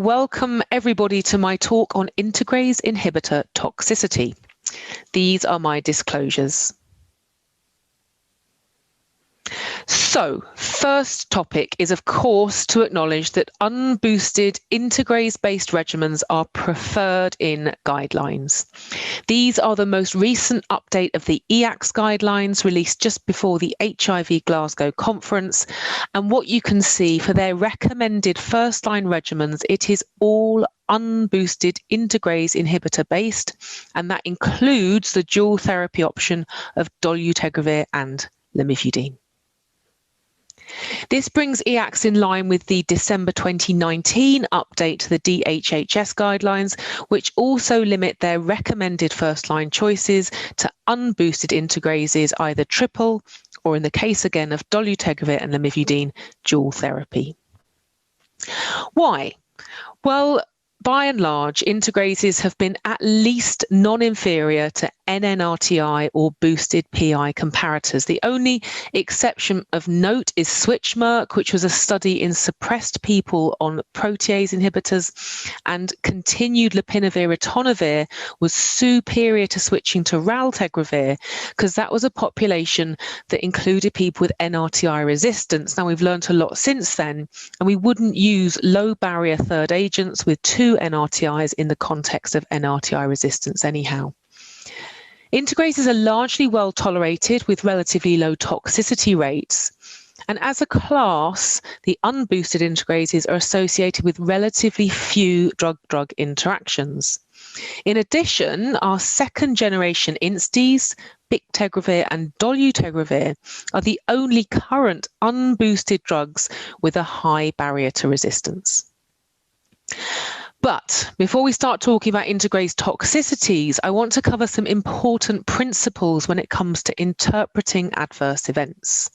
Welcome everybody to my talk on integrase inhibitor toxicity. These are my disclosures. So, first topic is of course to acknowledge that unboosted integrase-based regimens are preferred in guidelines. These are the most recent update of the EACCME guidelines released just before the HIV Glasgow conference, and what you can see for their recommended first-line regimens, it is all unboosted integrase inhibitor based, and that includes the dual therapy option of dolutegravir and lamivudine. This brings EACCME in line with the December 2019 update to the DHHS guidelines, which also limit their recommended first-line choices to unboosted integrases, either triple or, in the case again of dolutegravir and lamivudine, dual therapy. Why? Well, by and large, integrases have been at least non-inferior to NNRTI or boosted PI comparators. The only exception of note is Switch-Merck, which was a study in suppressed people on protease inhibitors, and continued lopinavir-ritonavir was superior to switching to raltegravir because that was a population that included people with NRTI resistance. Now, we've learned a lot since then, and we wouldn't use low barrier third agents with two NRTIs in the context of NRTI resistance anyhow. Integrases are largely well tolerated with relatively low toxicity rates. And as a class, the unboosted integrases are associated with relatively few drug-drug interactions. In addition, our second generation INSTIs, bictegravir and dolutegravir, are the only current unboosted drugs with a high barrier to resistance. But before we start talking about integrase toxicities, I want to cover some important principles when it comes to interpreting adverse events.